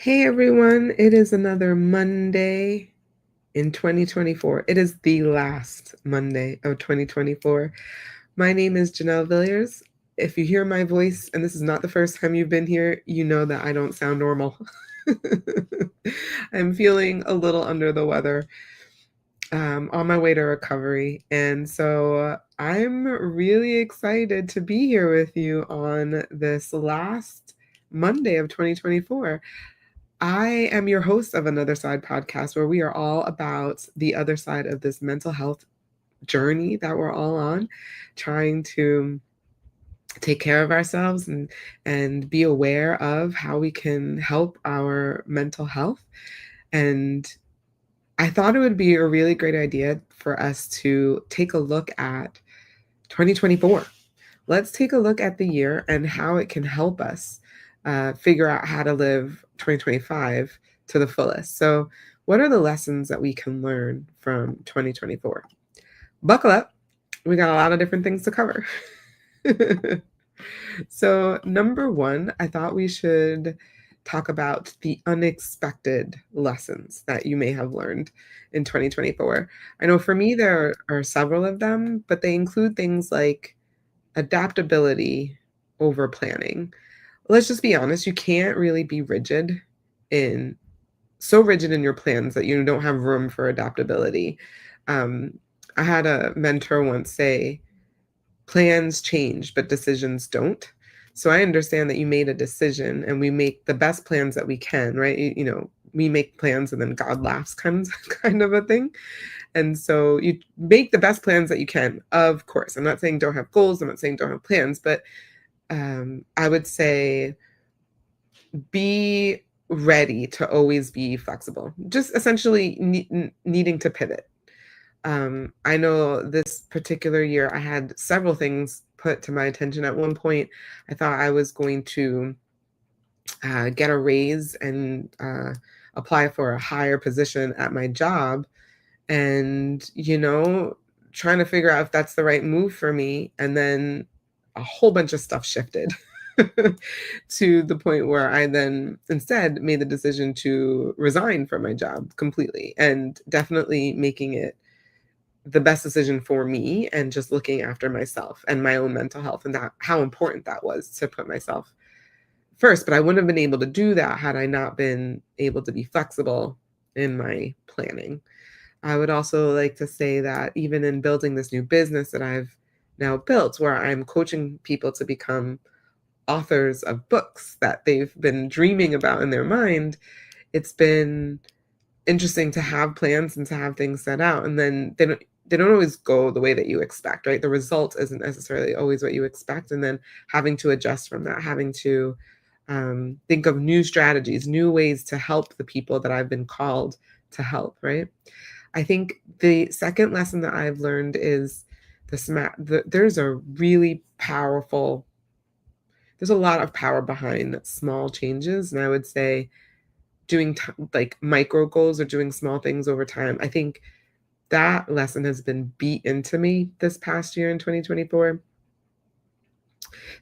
Hey everyone, it is another Monday in 2024. It is the last Monday of 2024. My name is Janelle Villiers. If you hear my voice, and this is not the first time you've been here, you know that I don't sound normal. I'm feeling a little under the weather, on my way to recovery. And so I'm really excited to be here with you on this last Monday of 2024. I am your host of Another Side podcast, where we are all about the other side of this mental health journey that we're all on, trying to take care of ourselves and be aware of how we can help our mental health. And I thought it would be a really great idea for us to take a look at 2024. Let's take a look at the year and how it can help us figure out how to live 2025 to the fullest. So, what are the lessons that we can learn from 2024? Buckle up. We got a lot of different things to cover. So, number one, I thought we should talk about the unexpected lessons that you may have learned in 2024. I know for me, there are several of them, but they include things like adaptability over planning. Let's just be honest, you can't really be in rigid in your plans that you don't have room for adaptability. Um, I had a mentor once say, plans change, but decisions don't. So I understand that you made a decision and we make the best plans that we can, right? We make plans and then God laughs kind of a thing. And so you make the best plans that you can, of course. I'm not saying don't have goals. I'm not saying don't have plans, but I would say be ready to always be flexible, just essentially needing to pivot. I know this particular year, I had several things put to my attention. At one point, I thought I was going to get a raise and apply for a higher position at my job. And, trying to figure out if that's the right move for me. And then a whole bunch of stuff shifted to the point where I then instead made the decision to resign from my job completely, and definitely making it the best decision for me and just looking after myself and my own mental health, and that how important that was to put myself first. But I wouldn't have been able to do that had I not been able to be flexible in my planning. I would also like to say that even in building this new business that I've now built, where I'm coaching people to become authors of books that they've been dreaming about in their mind, it's been interesting to have plans and to have things set out, and then they don't always go the way that you expect, right? The result isn't necessarily always what you expect, and then having to adjust from that, having to think of new strategies, new ways to help the people that I've been called to help, right? I think the second lesson that I've learned is there's a really powerful, there's a lot of power behind small changes. And I would say doing like micro goals or doing small things over time. I think that lesson has been beat into me this past year in 2024.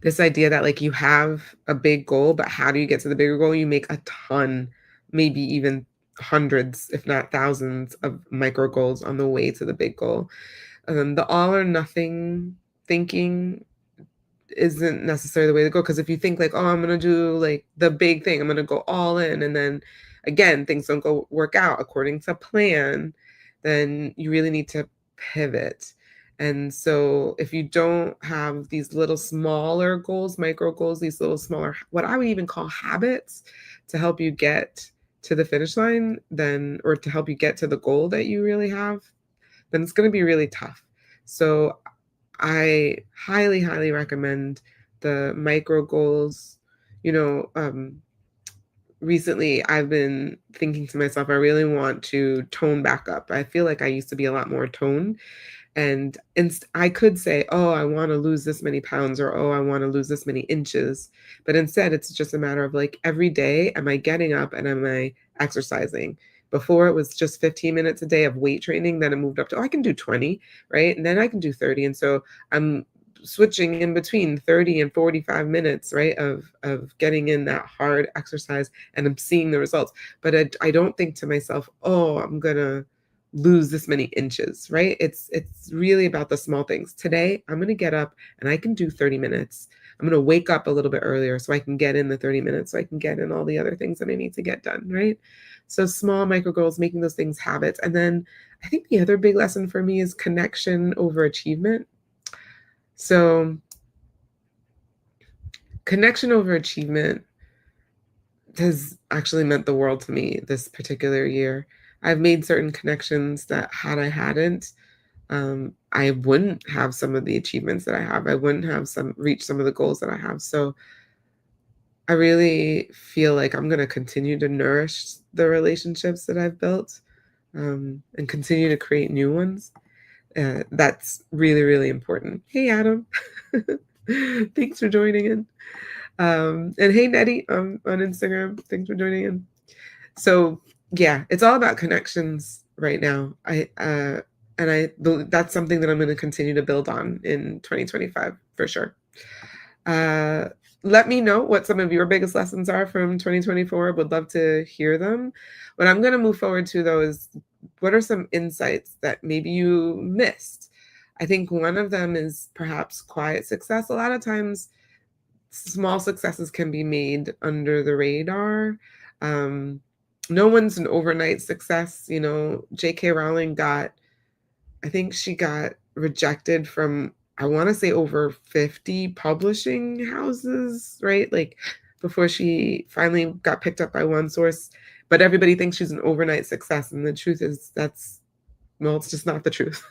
This idea that like you have a big goal, but how do you get to the bigger goal? You make a ton, maybe even hundreds, if not thousands of micro goals on the way to the big goal. The all or nothing thinking isn't necessarily the way to go, because if you think like, oh, I'm gonna do like the big thing, I'm gonna go all in, and then again things don't go work out according to plan, then you really need to pivot. And so if you don't have these little smaller goals, micro goals, these little smaller, what I would even call habits, to help you get to the finish line, then, or to help you get to the goal that you really have, then it's going to be really tough. So I highly, highly recommend the micro goals. You know, recently I've been thinking to myself, I really want to tone back up. I feel like I used to be a lot more toned. And I could say, oh, I want to lose this many pounds, or oh, I want to lose this many inches. But instead, it's just a matter of like every day, am I getting up and am I exercising? Before it was just 15 minutes a day of weight training. Then it moved up to, oh, I can do 20, right? And then I can do 30. And so I'm switching in between 30 and 45 minutes, right, of getting in that hard exercise, and I'm seeing the results. But I don't think to myself, oh, I'm gonna lose this many inches, right? It's really about the small things. Today, I'm gonna get up and I can do 30 minutes. I'm gonna wake up a little bit earlier so I can get in the 30 minutes, so I can get in all the other things that I need to get done, right? So small micro goals, making those things habits. And then I think the other big lesson for me is connection over achievement. So connection over achievement has actually meant the world to me this particular year. I've made certain connections that had I hadn't, I wouldn't have some of the achievements that I have. I wouldn't have reach some of the goals that I have. So I really feel like I'm going to continue to nourish the relationships that I've built, and continue to create new ones. That's really, really important. Hey, Adam. Thanks for joining in. And hey, Nettie, on Instagram. Thanks for joining in. So yeah, it's all about connections right now. That's something that I'm going to continue to build on in 2025 for sure. Let me know what some of your biggest lessons are from 2024. Would love to hear them. What I'm going to move forward to, though, is what are some insights that maybe you missed? I think one of them is perhaps quiet success. A lot of times, small successes can be made under the radar. No one's an overnight success. You know, J.K. Rowling I think she got rejected from, I want to say, over 50 publishing houses, right? Like before she finally got picked up by one source. But everybody thinks she's an overnight success. And the truth is well, it's just not the truth.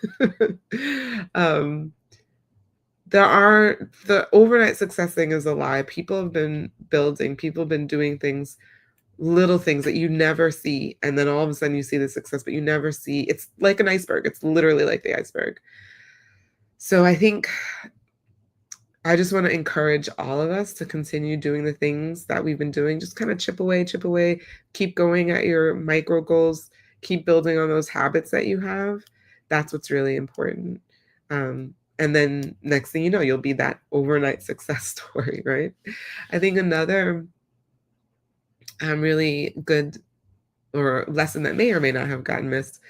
The overnight success thing is a lie. People have been building, people have been doing things, little things that you never see. And then all of a sudden you see the success, but you never see. It's like an iceberg. It's literally like the iceberg. So I think I just want to encourage all of us to continue doing the things that we've been doing. Just kind of chip away, keep going at your micro goals, keep building on those habits that you have. That's what's really important. And then next thing you know, you'll be that overnight success story, right? I think another really good or lesson that may or may not have gotten missed.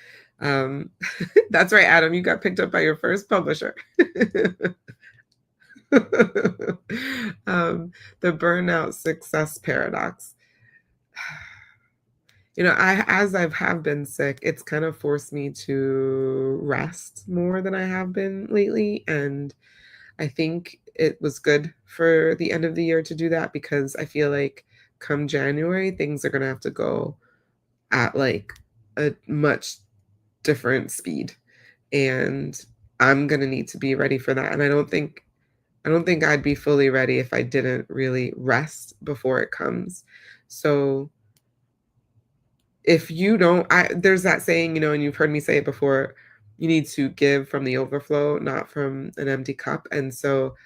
That's right, Adam, you got picked up by your first publisher. The burnout success paradox. You know, as I have been sick, it's kind of forced me to rest more than I have been lately. And I think it was good for the end of the year to do that, because I feel like come January, things are going to have to go at like a much different speed. And I'm going to need to be ready for that. And I don't think I'd be fully ready if I didn't really rest before it comes. So if you don't, there's that saying, you know, and you've heard me say it before, you need to give from the overflow, not from an empty cup. And so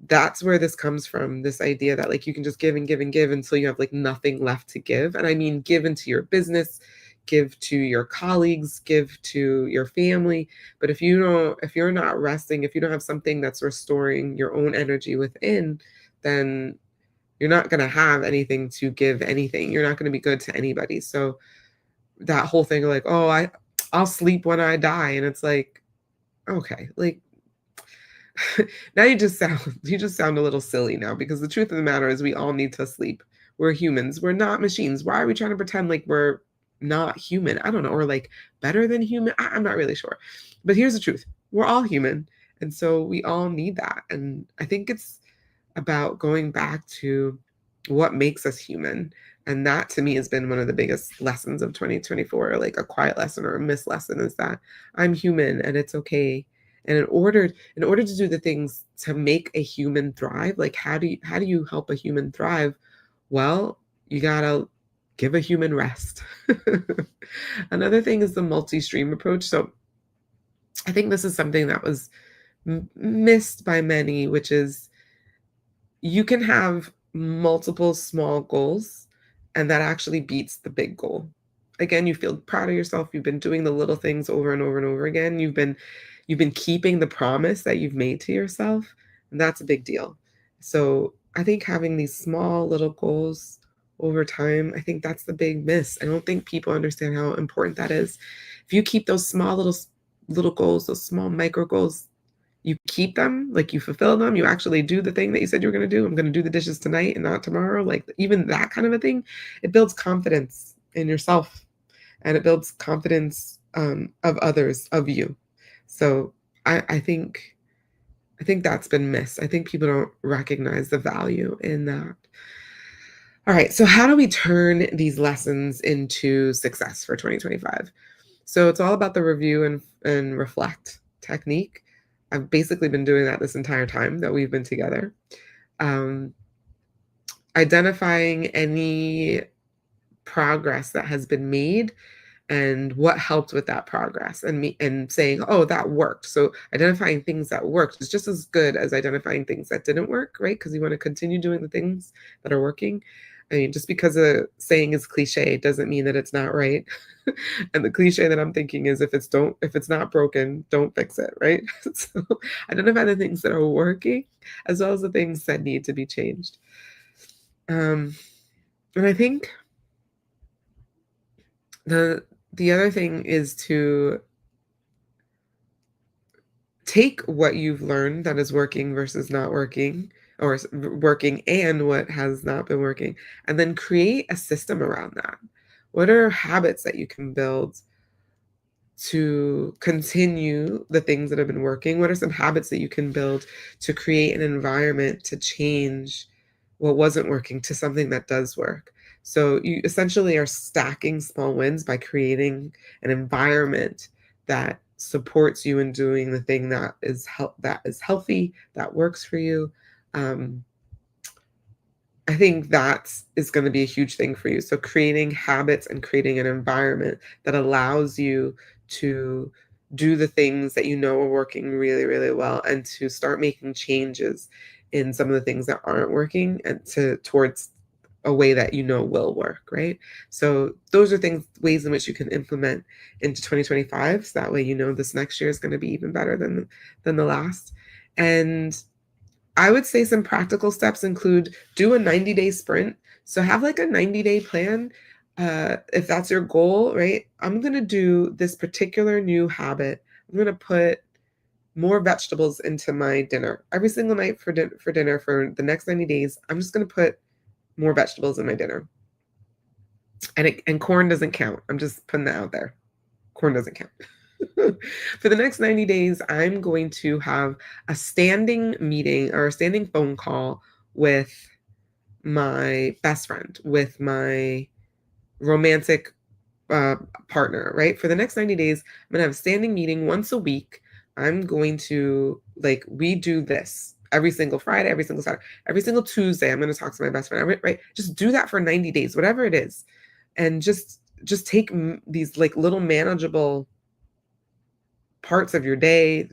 that's where this comes from, this idea that like you can just give and give and give until you have like nothing left to give. And I mean, give into your business, give to your colleagues, give to your family. But if you're not resting, if you don't have something that's restoring your own energy within, then you're not going to have anything to give anything. You're not going to be good to anybody. So that whole thing of like, oh, I'll sleep when I die. And it's like, okay, like now you just sound a little silly now, because the truth of the matter is we all need to sleep. We're humans. We're not machines. Why are we trying to pretend like we're not human? I don't know, or like better than human. I'm not really sure. But here's the truth. We're all human. And so we all need that. And I think it's about going back to what makes us human. And that to me has been one of the biggest lessons of 2024, like a quiet lesson or a missed lesson, is that I'm human and it's okay. And in order to do the things to make a human thrive, like how do you help a human thrive? Well, you gotta give a human rest. Another thing is the multi-stream approach. So I think this is something that was missed by many, which is you can have multiple small goals, and that actually beats the big goal. Again, you feel proud of yourself. You've been doing the little things over and over and over again. You've been keeping the promise that you've made to yourself. And that's a big deal. So I think having these small little goals over time, I think that's the big miss. I don't think people understand how important that is. If you keep those small little goals, those small micro goals, you keep them, like you fulfill them, you actually do the thing that you said you were going to do. I'm going to do the dishes tonight and not tomorrow. Like even that kind of a thing, it builds confidence in yourself and it builds confidence of others, of you. So I think that's been missed. I think people don't recognize the value in that. All right, so how do we turn these lessons into success for 2025? So it's all about the review and reflect technique. I've basically been doing that this entire time that we've been together. Um, Identifying any progress that has been made and what helped with that progress and saying, oh, that worked. So identifying things that worked is just as good as identifying things that didn't work, right? Because you want to continue doing the things that are working. I mean, just because a saying is cliche doesn't mean that it's not right. And the cliche that I'm thinking is if it's not broken, don't fix it, right? So identify the things that are working as well as the things that need to be changed. And I think the other thing is to take what you've learned that is working versus not working, or working and what has not been working, and then create a system around that. What are habits that you can build to continue the things that have been working? What are some habits that you can build to create an environment to change what wasn't working to something that does work? So you essentially are stacking small wins by creating an environment that supports you in doing the thing that is healthy, that works for you. Um, I think that is going to be a huge thing for you. So creating habits and creating an environment that allows you to do the things that you know are working really, really well and to start making changes in some of the things that aren't working and towards a way that you know will work, right? So those are ways in which you can implement into 2025. So that way you know this next year is going to be even better than the last. And I would say some practical steps include do a 90-day sprint. So have like a 90-day plan. If that's your goal, right? I'm going to do this particular new habit. I'm going to put more vegetables into my dinner every single night for dinner for the next 90 days. I'm just going to put more vegetables in my dinner. And corn doesn't count. I'm just putting that out there. Corn doesn't count. For the next 90 days, I'm going to have a standing meeting or a standing phone call with my best friend, with my romantic partner, right? For the next 90 days, I'm going to have a standing meeting once a week. I'm going to, like, we do this every single Friday, every single Saturday, every single Tuesday. I'm going to talk to my best friend, right? Just do that for 90 days, whatever it is. And just take these like little manageable parts of your day,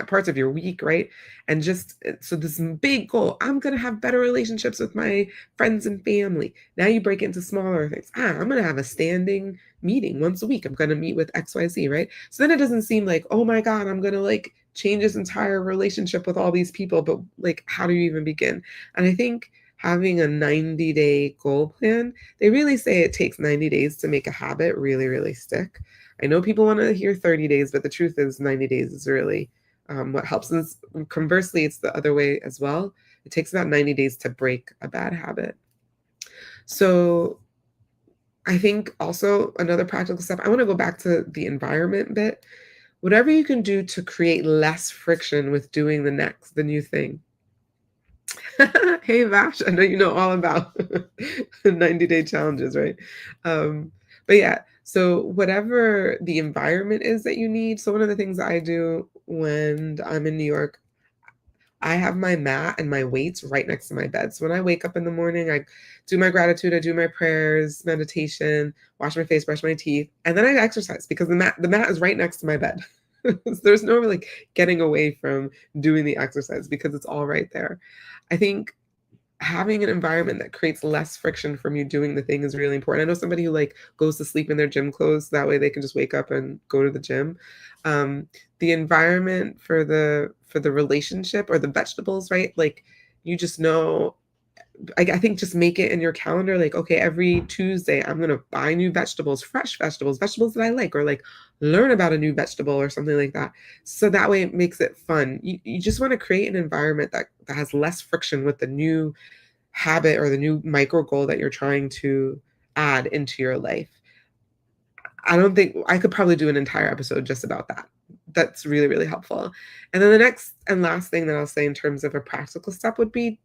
parts of your week, right? And just so this big goal, I'm going to have better relationships with my friends and family. Now you break it into smaller things. I'm going to have a standing meeting once a week. I'm going to meet with XYZ, right? So then it doesn't seem like, oh my God, I'm going to like change this entire relationship with all these people. But like, how do you even begin? And I think having a 90-day goal plan, they really say it takes 90 days to make a habit really, really stick. I know people want to hear 30 days, but the truth is 90 days is really what helps. And conversely, it's the other way as well. It takes about 90 days to break a bad habit. So I think also another practical step, I want to go back to the environment bit. Whatever you can do to create less friction with doing the new thing. Hey, Vash, I know you know all about 90-day challenges, right? But yeah, so whatever the environment is that you need. So one of the things I do when I'm in New York, I have my mat and my weights right next to my bed. So when I wake up in the morning, I do my gratitude, I do my prayers, meditation, wash my face, brush my teeth, and then I exercise because the mat is right next to my bed. So there's no getting away from doing the exercise because it's all right there. I think having an environment that creates less friction from you doing the thing is really important. I know somebody who like goes to sleep in their gym clothes, that way they can just wake up and go to the gym. Um, the environment for the relationship or the vegetables, right? Like you just know, I think just make it in your calendar like, okay, every Tuesday I'm gonna buy new vegetables, fresh vegetables, vegetables that I like, or like learn about a new vegetable or something like that. So that way it makes it fun. You just want to create an environment that has less friction with the new habit or the new micro goal that you're trying to add into your life. I don't think I could probably do an entire episode just about that. That's really, really helpful. And then the next and last thing that I'll say in terms of a practical step would be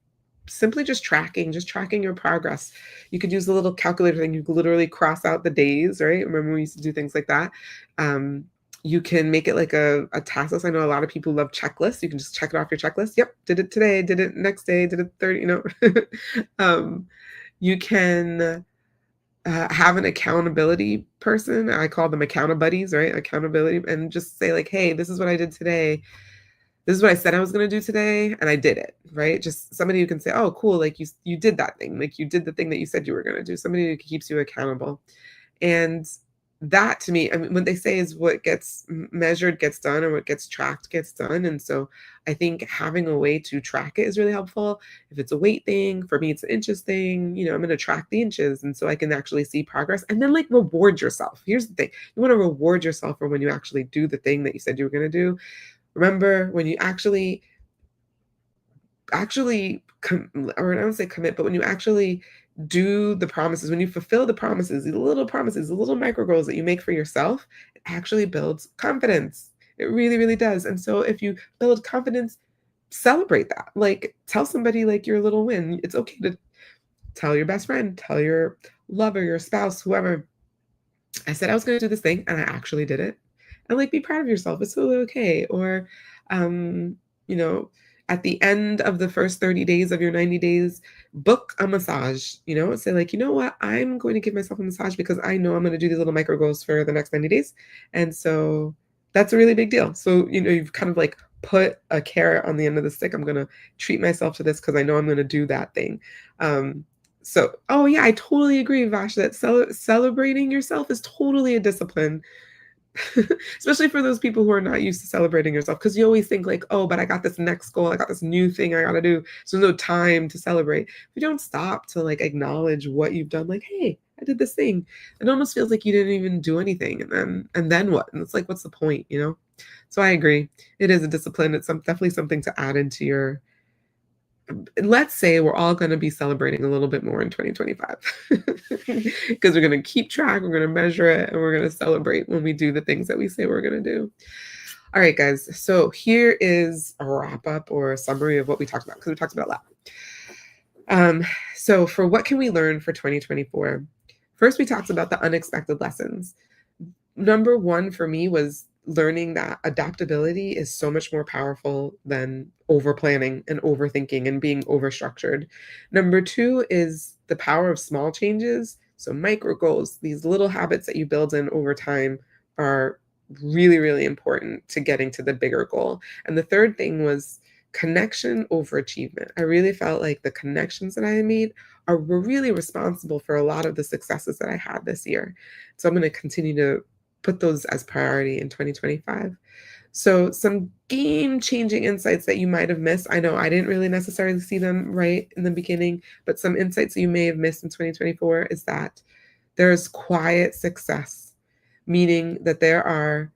simply just tracking your progress. You could use the little calculator thing. You could literally cross out the days, right? Remember we used to do things like that. Um, you can make it like a task list. I know a lot of people love checklists. You can just check it off your checklist. Yep, did it today, did it next day, did it 30, um, you can have an accountability person. I call them accountabilities, right? Accountability, and just say like, hey, this is what I did today. This is what I said I was going to do today, and I did it, right? Just somebody who can say, oh, cool, like you did that thing, like you did the thing that you said you were going to do. Somebody who keeps you accountable. And that to me, I mean, what they say is what gets measured gets done, or what gets tracked gets done. And so I think having a way to track it is really helpful. If it's a weight thing, for me, it's an inches thing, I'm going to track the inches. And so I can actually see progress and then like reward yourself. Here's the thing. You want to reward yourself for when you actually do the thing that you said you were going to do. Remember when you or I don't say commit, but when you actually do the promises, when you fulfill the promises, the little micro goals that you make for yourself, it actually builds confidence. It really, really does. And so if you build confidence, celebrate that. Like tell somebody like your little win. It's okay to tell your best friend, tell your lover, your spouse, whoever, I said I was gonna do this thing and I actually did it. And like be proud of yourself. It's totally okay. Or um, you know, at the end of the first 30 days of your 90 days, book a massage, say like, you know what, I'm going to give myself a massage because I know I'm going to do these little micro goals for the next 90 days. And so that's a really big deal. So, you've kind of like put a carrot on the end of the stick. I'm going to treat myself to this because I know I'm going to do that thing. Oh yeah, I totally agree, Vash, that celebrating yourself is totally a discipline. Especially for those people who are not used to celebrating yourself, because you always think like, oh, but I got this next goal, I got this new thing I gotta do, so no time to celebrate. If you don't stop to like acknowledge what you've done, like, hey, I did this thing, it almost feels like you didn't even do anything, and then what? And it's like, what's the point? So I agree, it is a discipline. It's definitely something to add into your. Let's say we're all going to be celebrating a little bit more in 2025 because we're going to keep track, we're going to measure it, and we're going to celebrate when we do the things that we say we're going to do. All right, guys. So here is a wrap up or a summary of what we talked about, because we talked about a lot. So for what can we learn for 2024? First, we talked about the unexpected lessons. Number one for me was learning that adaptability is so much more powerful than over planning and overthinking and being overstructured. Number two is the power of small changes. So micro goals, these little habits that you build in over time are really, really important to getting to the bigger goal. And the third thing was connection over achievement. I really felt like the connections that I made were really responsible for a lot of the successes that I had this year. So I'm going to continue to put those as priority in 2025. So some game-changing insights that you might have missed. I know I didn't really necessarily see them right in the beginning, but some insights that you may have missed in 2024 is that there's quiet success, meaning that there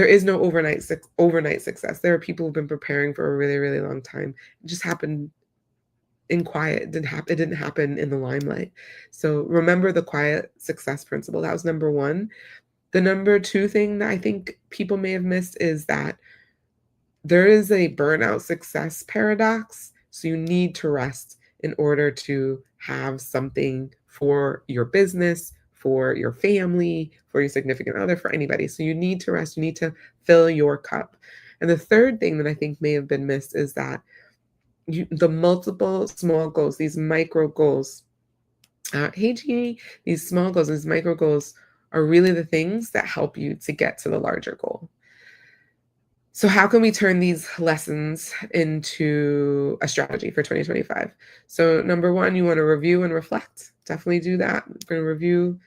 is no overnight success. There are people who've been preparing for a really, really long time. It just happened in quiet. It didn't happen in the limelight. So remember the quiet success principle. That was number one. The number two thing that I think people may have missed is that there is a burnout success paradox. So you need to rest in order to have something for your business, for your family, for your significant other, for anybody. So you need to rest, you need to fill your cup. And the third thing that I think may have been missed is that the multiple small goals, these micro goals, hey Jeannie, these small goals, these micro goals are really the things that help you to get to the larger goal. So how can we turn these lessons into a strategy for 2025? So number one, you want to review and reflect. Definitely do that. We're going to review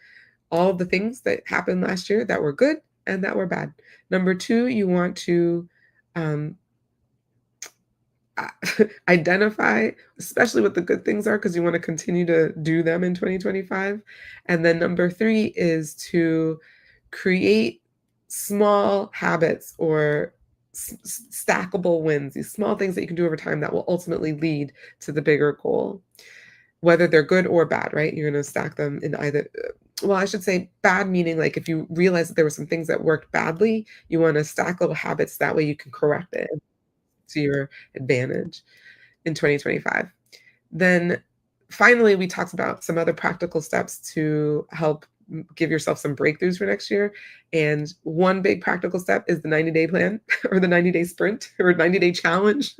all of the things that happened last year that were good and that were bad. Number two, you want to um, identify, especially what the good things are, because you want to continue to do them in 2025. And then number three is to create small habits or stackable wins, these small things that you can do over time that will ultimately lead to the bigger goal, whether they're good or bad, right? You're going to stack them in either. Well, I should say bad, meaning like if you realize that there were some things that worked badly, you want to stack little habits. That way you can correct it to your advantage in 2025. Then finally, we talked about some other practical steps to help give yourself some breakthroughs for next year. And one big practical step is the 90-day plan or the 90-day sprint or 90-day challenge,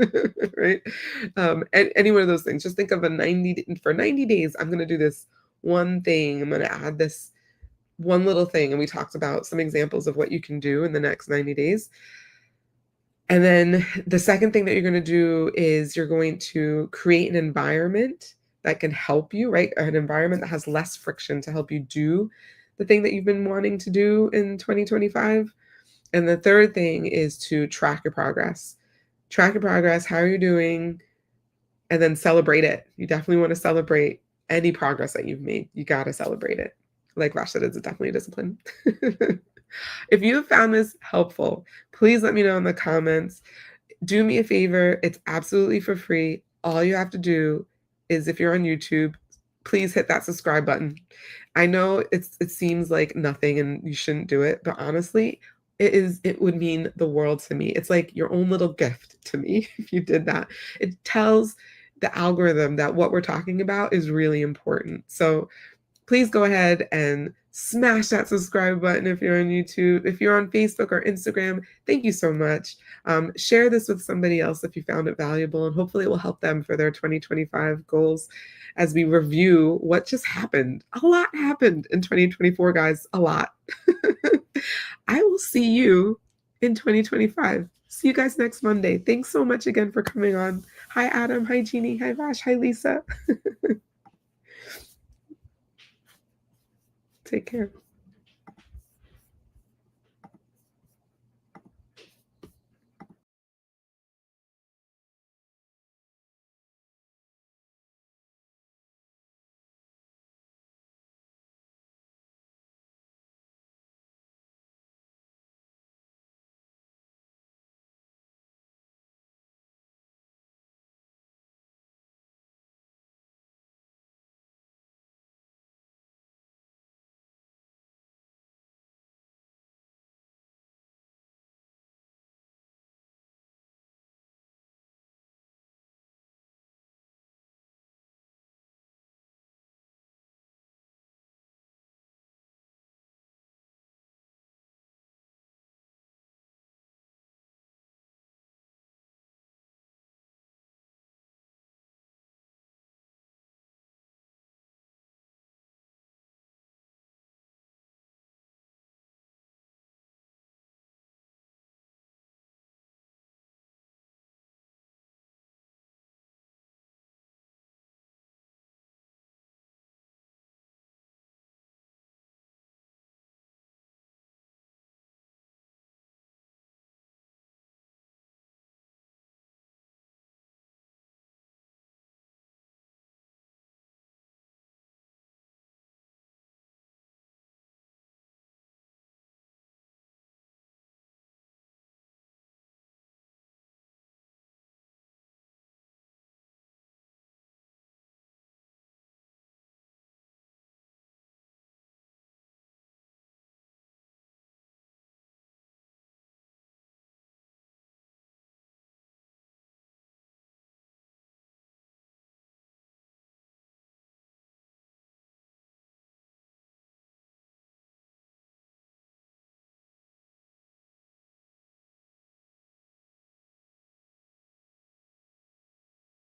right? Any one of those things. Just think of for 90 days, I'm going to do this one thing. I'm going to add this one little thing. And we talked about some examples of what you can do in the next 90 days. And then the second thing that you're going to do is you're going to create an environment that can help you, right? An environment that has less friction to help you do the thing that you've been wanting to do in 2025. And the third thing is to track your progress. Track your progress. How are you doing? And then celebrate it. You definitely want to celebrate any progress that you've made. You got to celebrate it. Like Vash said, it's definitely a discipline. If you have found this helpful, please let me know in the comments. Do me a favor, it's absolutely for free. All you have to do is, if you're on YouTube, please hit that subscribe button. I know it seems like nothing and you shouldn't do it, but honestly, it would mean the world to me. It's like your own little gift to me if you did that. It tells the algorithm that what we're talking about is really important. So please go ahead and smash that subscribe button if you're on YouTube. If you're on Facebook or Instagram, thank you so much. Share this with somebody else if you found it valuable, and hopefully it will help them for their 2025 goals as we review what just happened. A lot happened in 2024, guys, a lot. I will see you in 2025. See you guys next Monday. Thanks so much again for coming on. Hi, Adam. Hi, Jeannie. Hi, Vash. Hi, Lisa. Take care.